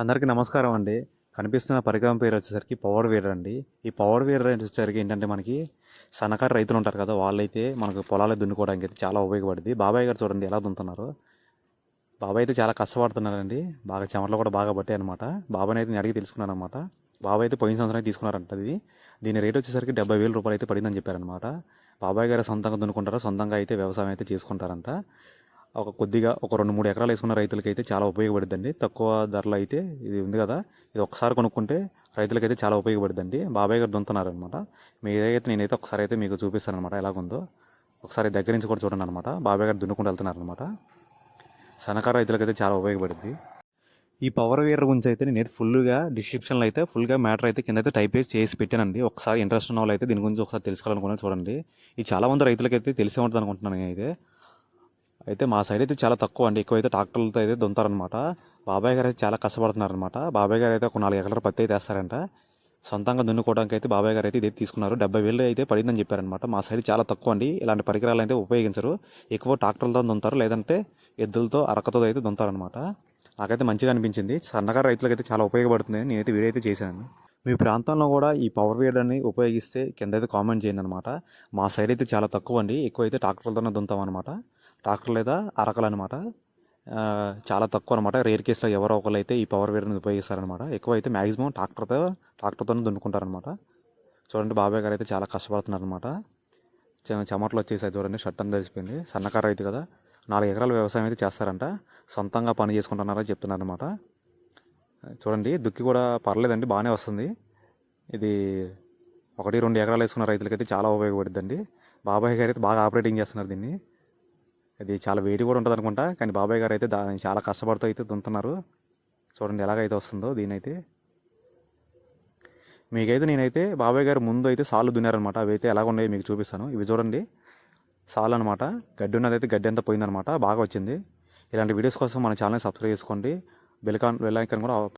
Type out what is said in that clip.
అందరికీ నమస్కారం అండి. కనిపిస్తున్న పరికరం పేరు వచ్చేసరికి పవర్ వీడర్ అండి. ఈ పవర్ వీడర్ వచ్చేసరికి ఏంటంటే మనకి సన్నకారు రైతులు ఉంటారు కదా, వాళ్ళైతే మనకు పొలాలు దున్నుకోవడానికి అయితే చాలా ఉపయోగపడుద్ది. బాబాయ్ గారు చూడండి ఎలా దున్నుతున్నారు. బాబాయ్ అయితే చాలా కష్టపడుతున్నారండి. బాగా చెమటలు కూడా బాగా పట్టాయి అనమాట. బాబాయ్ని అయితే నేను అడిగి తెలుసుకున్నాను అనమాట. బాబాయ్ అయితే పోయిన సంవత్సరం తీసుకున్నారంట. దీని రేట్ వచ్చేసరికి 70,000 రూపాయలు అయితే పడిందని చెప్పారనమాట. బాబాయ్ గారు సొంతంగా దున్నుకుంటారు, సొంతంగా అయితే వ్యవసాయం అయితే చేసుకుంటారంట. ఒక 2-3 ఎకరాలు వేసుకున్న రైతులకి అయితే చాలా ఉపయోగపడుద్దండి. తక్కువ ధరలో అయితే ఇది ఉంది కదా, ఇది ఒకసారి కొనుక్కుంటే రైతులకైతే చాలా ఉపయోగపడుద్దండి. బాబాయ్ గారు దున్నుతున్నారనమాట. మీరైతే నేనైతే ఒకసారి అయితే మీకు చూపిస్తాను అనమాట ఎలాగుందో. ఒకసారి దగ్గర నుంచి కూడా చూడండి అనమాట. బాబాయ్ గారు దున్నుకుంటూ వెళ్తున్నారనమాట. సన్నకారు రైతులకైతే చాలా ఉపయోగపడుద్ది. ఈ పవర్ వీడర్ గురించి అయితే నేను ఫుల్గా డిస్క్రిప్షన్లో అయితే ఫుల్గా మ్యాటర్ అయితే కింద అయితే టైప్ చేసి పెట్టానండి. ఒకసారి ఇంట్రెస్ట్ ఉన్న వాళ్ళు అయితే దీని గురించి ఒకసారి తెలుసుకోవాలనుకున్నాను చూడండి. ఇది చాలా మంది రైతులకైతే తెలిసే ఉంటుంది అనుకుంటున్నాను అయితే మా సైడ్ అయితే చాలా తక్కువ అండి. ఎక్కువైతే ట్రాక్టర్లతో అయితే దున్నుతారనమాట. బాబాయ్ గారు అయితే చాలా కష్టపడుతున్నారనమాట. బాబాయ్ గారు అయితే ఒక 4 ఎకరాల పత్తి అయితే వేస్తారంట. సొంతంగా దున్నుకోవడానికి అయితే బాబాయ్ గారు అయితే ఇది తీసుకున్నారు. 70,000 అయితే పడిందని చెప్పారనమాట. మా సైడ్ చాలా తక్కువ అండి. ఇలాంటి పరికరాలు అయితే ఉపయోగించరు. ఎక్కువ ట్రాక్టర్లతో దున్నుతారు, లేదంటే ఎద్దులతో అరకతో అయితే దున్నుతారనమాట. నాకైతే మంచిగా అనిపించింది. సన్నకారు రైతులకు అయితే చాలా ఉపయోగపడుతుంది. నేనైతే వీడియో అయితే చేశాను. మీ ప్రాంతంలో కూడా ఈ పవర్ వీడర్ని ఉపయోగిస్తే కింద అయితే కామెంట్ చేయండి అనమాట. మా సైడ్ అయితే చాలా తక్కువ అండి. ఎక్కువ అయితే ట్రాక్టర్లతోనే దున్నుతాం అనమాట. ట్రాక్టర్ లేదా అరకలు అనమాట. చాలా తక్కువ అనమాట. రేర్ కేసులో ఎవరో ఒకరు అయితే ఈ పవర్ వీడర్ని ఉపయోగిస్తారనమాట. ఎక్కువ అయితే మ్యాక్సిమం ట్రాక్టర్తోనే దున్నుకుంటారనమాట. చూడండి బాబాయ్ గారు అయితే చాలా కష్టపడుతున్నారనమాట. చెమటలు వచ్చేసాయి చూడండి, షర్ట్ అంతా తెలిసిపోయింది. సన్నకారు రైతు కదా, 4 ఎకరాల వ్యవసాయం అయితే చేస్తారంట. సొంతంగా పని చేసుకుంటున్నారని చెప్తున్నారనమాట. చూడండి దుక్కి కూడా పర్లేదండి, బాగానే వస్తుంది. ఇది 1-2 ఎకరాలు వేసుకున్న రైతులకైతే చాలా ఉపయోగపడుద్దండి. బాబాయ్ గారు అయితే బాగా ఆపరేటింగ్ చేస్తున్నారు దీన్ని. ఇది చాలా వేడి కూడా ఉంటుంది అనుకుంటా, కానీ బాబాయ్ గారు అయితే దాన్ని చాలా కష్టపడుతూ అయితే దున్నుతున్నారు. చూడండి ఎలాగైతే వస్తుందో దీనైతే. మీకైతే నేనైతే బాబాయ్ గారు ముందు అయితే సాళ్ళు దున్నారనమాట. అవి అయితే ఎలాగ ఉన్నాయో మీకు చూపిస్తాను. ఇవి చూడండి సాల్ అనమాట. గడ్డి ఉన్నదైతే గడ్డి అంతా పోయిందనమాట, బాగా వచ్చింది. ఇలాంటి వీడియోస్ కోసం మన ఛానల్ని సబ్స్క్రైబ్ చేసుకోండి. బెల్ ఐకాన్ కూడా